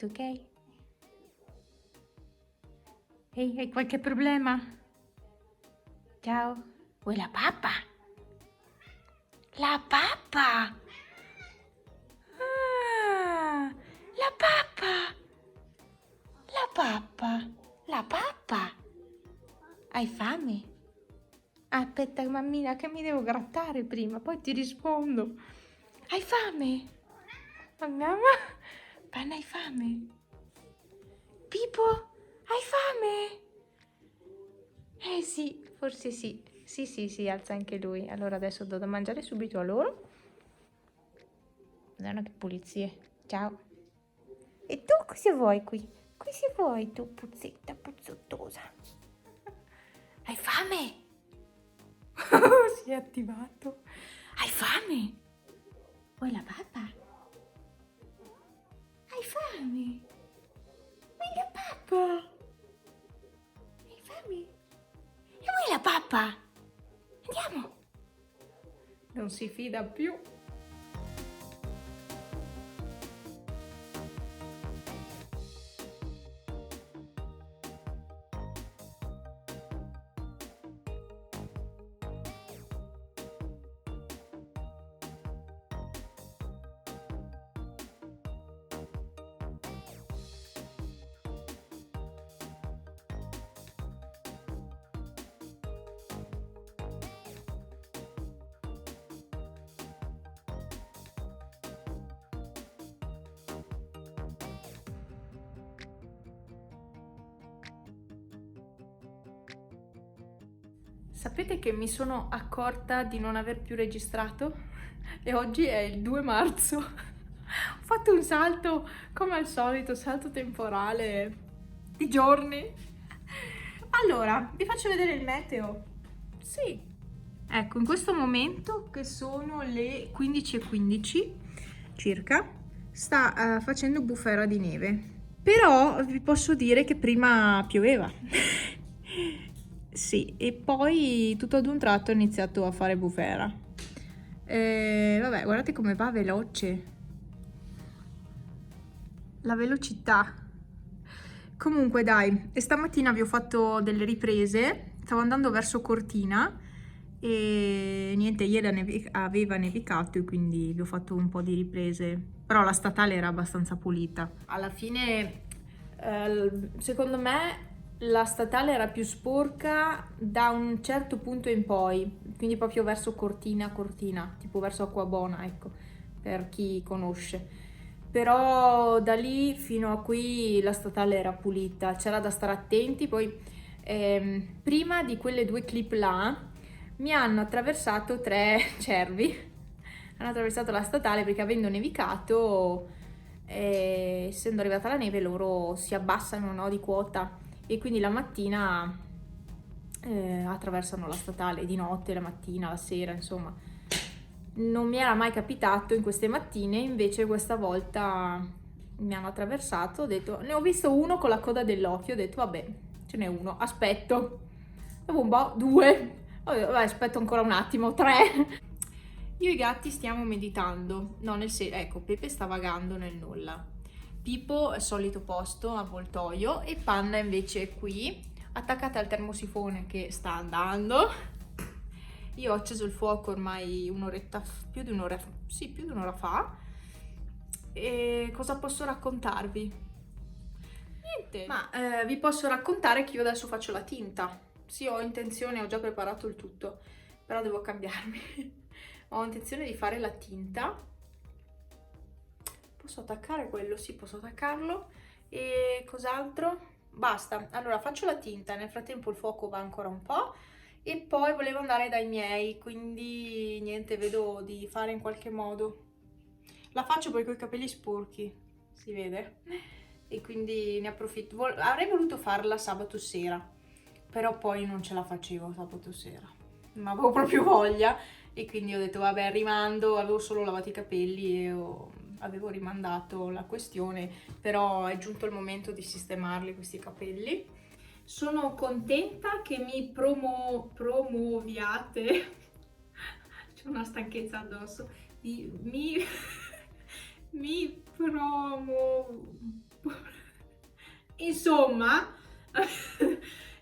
Tutto ok? Ehi, hai qualche problema? Ciao. Vuoi la pappa? La pappa! Ah, la pappa! La pappa! La pappa! Hai fame? Aspetta, mammina, che mi devo grattare prima, poi ti rispondo. Hai fame? Andiamo? Panna, hai fame? Pippo, hai fame? Sì, forse sì. Sì, alza anche lui. Allora adesso do da mangiare subito a loro. Guarda che pulizie. Ciao. E tu cosa vuoi qui? Cosa vuoi tu, puzzetta, puzzottosa? Hai fame? Si è attivato. Hai fame? Vuoi la pappa? Hai fame? Vuoi la pappa? Hai fame? E vuoi la pappa? Andiamo! Non si fida più. Sapete che mi sono accorta di non aver più registrato? E oggi è il 2 marzo. Ho fatto un salto, come al solito, salto temporale di giorni. Allora, vi faccio vedere il meteo. Sì. Ecco, in questo momento, che sono le 15:15 circa, sta facendo bufera di neve. Però vi posso dire che prima pioveva. Sì, e poi tutto ad un tratto ho iniziato a fare bufera. Vabbè, guardate come va veloce. La velocità. Comunque dai, e stamattina vi ho fatto delle riprese, stavo andando verso Cortina e niente, ieri aveva nevicato e quindi vi ho fatto un po' di riprese, però la statale era abbastanza pulita. Alla fine, secondo me, la statale era più sporca da un certo punto in poi, quindi proprio verso Cortina, tipo verso Acquabona, ecco, per chi conosce. Però da lì fino a qui la statale era pulita, c'era da stare attenti. Poi prima di quelle due clip là mi hanno attraversato 3 cervi, hanno attraversato la statale perché avendo nevicato, essendo arrivata la neve, loro si abbassano, no, di quota e quindi la mattina attraversano la statale, di notte, la mattina, la sera, insomma. Non mi era mai capitato in queste mattine, invece questa volta mi hanno attraversato, ho detto, ne ho visto uno con la coda dell'occhio, ho detto vabbè, ce n'è uno, aspetto. Dopo un po', 2, vabbè, aspetto ancora un attimo, 3. Io e i gatti stiamo meditando, no, ecco, Pepe sta vagando nel nulla. Pippo è solito posto, avvoltoio, e Panna invece è qui, attaccata al termosifone che sta andando. Io ho acceso il fuoco ormai un'oretta, più di un'ora fa. E cosa posso raccontarvi? Niente, ma vi posso raccontare che io adesso faccio la tinta. Sì, ho intenzione, ho già preparato il tutto, però devo cambiarmi. Ho intenzione di fare la tinta. Posso attaccare quello? Sì, posso attaccarlo. E cos'altro? Basta. Allora, faccio la tinta. Nel frattempo il fuoco va ancora un po'. E poi volevo andare dai miei, quindi niente, vedo di fare in qualche modo. La faccio poi con i capelli sporchi, si vede? E quindi ne approfitto. Avrei voluto farla sabato sera, però poi non ce la facevo sabato sera. Non avevo proprio voglia e quindi ho detto vabbè, rimando, avevo solo lavato i capelli e avevo rimandato la questione, però è giunto il momento di sistemarli questi capelli. Sono contenta che mi promuoviate. C'è una stanchezza addosso. Mi Insomma,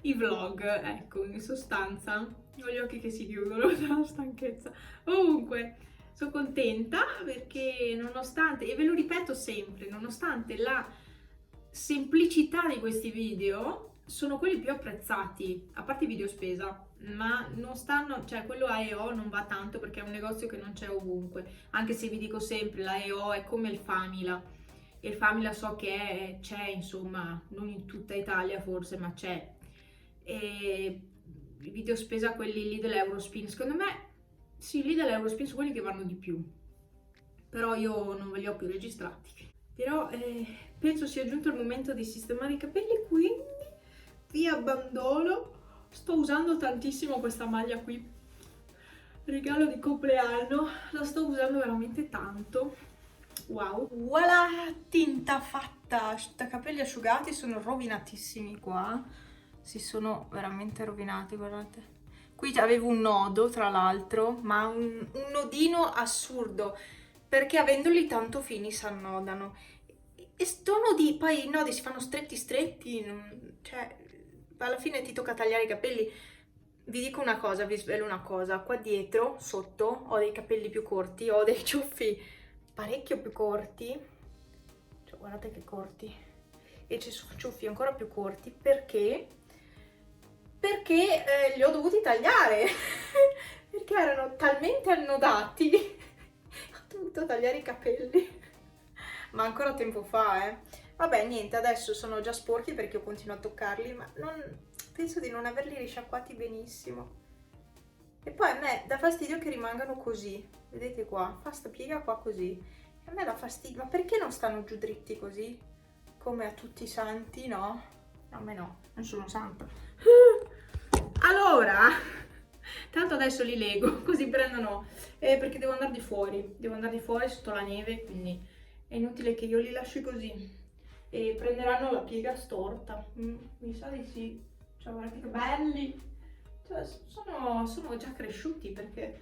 i vlog, ecco, in sostanza, ho gli occhi che si chiudono dalla stanchezza. Comunque, sono contenta perché nonostante, e ve lo ripeto sempre, nonostante la semplicità di questi video, sono quelli più apprezzati, a parte i video spesa, ma non stanno, cioè quello AEO non va tanto perché è un negozio che non c'è ovunque, anche se vi dico sempre, l'AEO è come il Famila, e il Famila so che c'è, insomma, non in tutta Italia forse, ma c'è. E i video spesa, quelli lì dell'Eurospin, secondo me, sì, lì dell'Eurospin sono quelli che vanno di più, però io non ve li ho più registrati. Però penso sia giunto il momento di sistemare i capelli, quindi vi abbandono. Sto usando tantissimo questa maglia qui, regalo di compleanno, la sto usando veramente tanto. Wow, voilà, tinta fatta, capelli asciugati, sono rovinatissimi qua, si sono veramente rovinati, guardate. Qui avevo un nodo, tra l'altro, ma un nodino assurdo, perché avendoli tanto fini si annodano. E sto nodi, poi i nodi si fanno stretti stretti, cioè, alla fine ti tocca tagliare i capelli. Vi dico una cosa, vi svelo una cosa, qua dietro, sotto, ho dei capelli più corti, ho dei ciuffi parecchio più corti, cioè guardate che corti, e ci sono ciuffi ancora più corti, perché li ho dovuti tagliare, perché erano talmente annodati, ho dovuto tagliare i capelli, ma ancora tempo fa, Vabbè, niente, adesso sono già sporchi perché io continuo a toccarli, ma penso di non averli risciacquati benissimo. E poi a me dà fastidio che rimangano così, vedete qua, fa sta piega qua così. A me dà fastidio, ma perché non stanno giù dritti così? Come a tutti i santi, no? A me no, non sono santa. Allora, tanto adesso li lego, così prendono, perché devo andare di fuori sotto la neve, quindi è inutile che io li lasci così. E prenderanno la piega storta, mi sa di sì, cioè guardate che belli, cioè, sono già cresciuti perché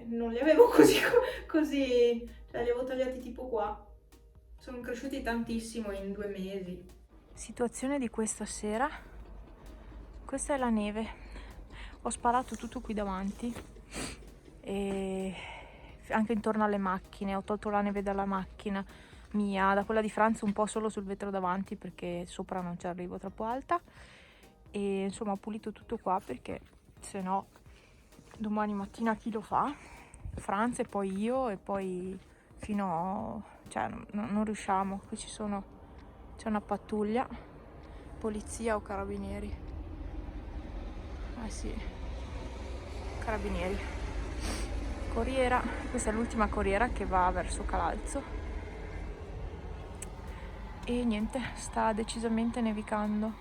non li avevo così, cioè li avevo tagliati tipo qua, sono cresciuti tantissimo in 2 mesi. Situazione di questa sera, questa è la neve, ho sparato tutto qui davanti e anche intorno alle macchine, ho tolto la neve dalla macchina mia, da quella di Franza un po' solo sul vetro davanti perché sopra non ci arrivo, troppo alta, e insomma ho pulito tutto qua perché se no domani mattina chi lo fa? Franza e poi io e poi cioè non riusciamo, qui c'è una pattuglia, polizia o carabinieri, sì, carabinieri, corriera, questa è l'ultima corriera che va verso Calalzo. E niente, sta decisamente nevicando.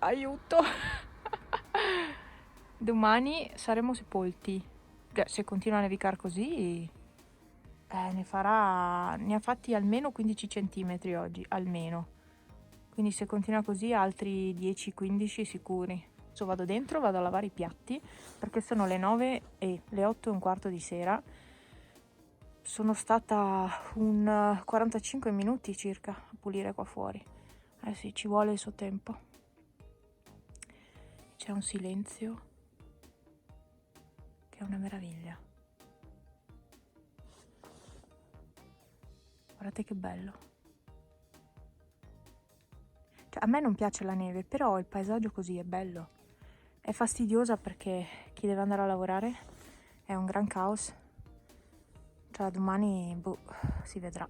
Aiuto! Domani saremo sepolti. Se continua a nevicare così, ne ha fatti almeno 15 centimetri oggi, almeno. Quindi se continua così altri 10-15 sicuri. Adesso vado dentro, vado a lavare i piatti, perché sono le 9 e le 8:15 di sera. Sono stata 45 minuti circa a pulire qua fuori. Sì, ci vuole il suo tempo. C'è un silenzio che è una meraviglia. Guardate che bello. Cioè, a me non piace la neve, però il paesaggio così è bello. È fastidiosa perché chi deve andare a lavorare è un gran caos. Cioè, domani, si vedrà.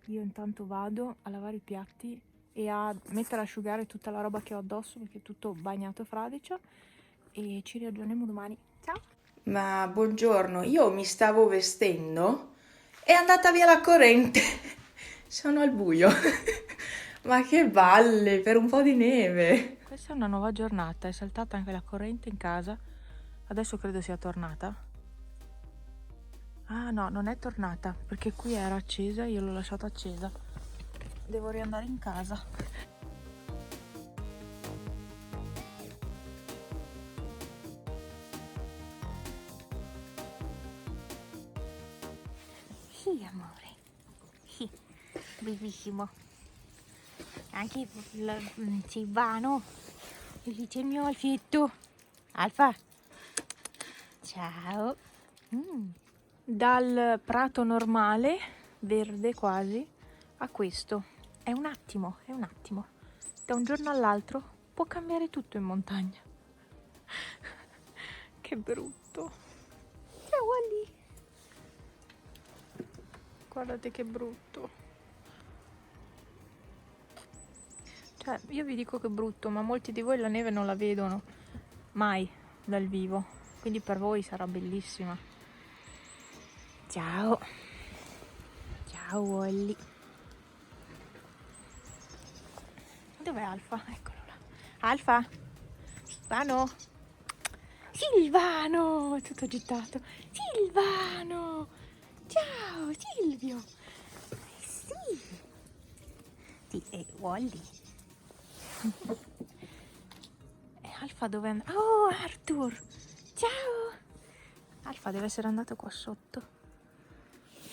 Io intanto vado a lavare i piatti e a mettere a asciugare tutta la roba che ho addosso perché è tutto bagnato fradicia, e ci riaggiorniamo domani. Ciao! Ma buongiorno, io mi stavo vestendo, è andata via la corrente, sono al buio. Ma che balle, per un po' di neve. Questa è una nuova giornata, è saltata anche la corrente in casa, adesso credo sia tornata. Ah no, non è tornata, perché qui era accesa, io l'ho lasciata accesa. Devo riandare in casa. Sì, amore. Sì. bellissimo. Anche Silvano, e lì c'è il mio Alfietto. Alfa, ciao. Dal prato normale, verde quasi, a questo. È un attimo, è un attimo. Da un giorno all'altro può cambiare tutto in montagna. Che brutto. Ciao Wally. Guardate che brutto. Cioè, io vi dico che è brutto, ma molti di voi la neve non la vedono mai dal vivo. Quindi per voi sarà bellissima. Ciao. Ciao Wally. Dov'è Alfa? Eccolo là. Alfa? Silvano? Silvano! Tutto agitato. Silvano! Ciao Silvio! Sì! Sì, e Wally. E Alfa dove è andato? Oh, Arthur! Ciao! Alfa deve essere andato qua sotto.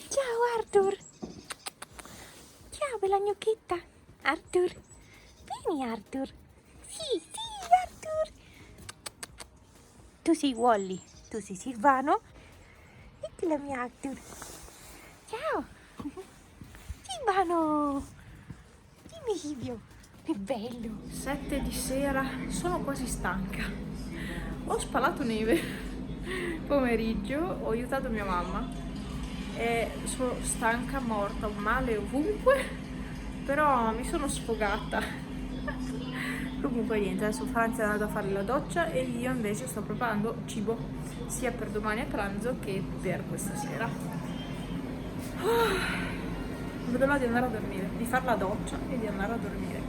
Ciao Arthur! Ciao bella gnocchetta! Arthur! Vieni Arthur! Sì, sì Arthur! Tu sei Wally, tu sei Silvano e tu la mia Arthur. Ciao! Silvano! Dimmi Silvio! Che bello! 7 di sera, sono quasi stanca. Ho spalato neve pomeriggio, ho aiutato mia mamma e sono stanca, morta, ho male ovunque, però mi sono sfogata. Comunque niente, adesso Franza è andata a fare la doccia e io invece sto preparando cibo sia per domani a pranzo che per questa sera. Non vedo l'ora di andare a dormire, di fare la doccia e di andare a dormire.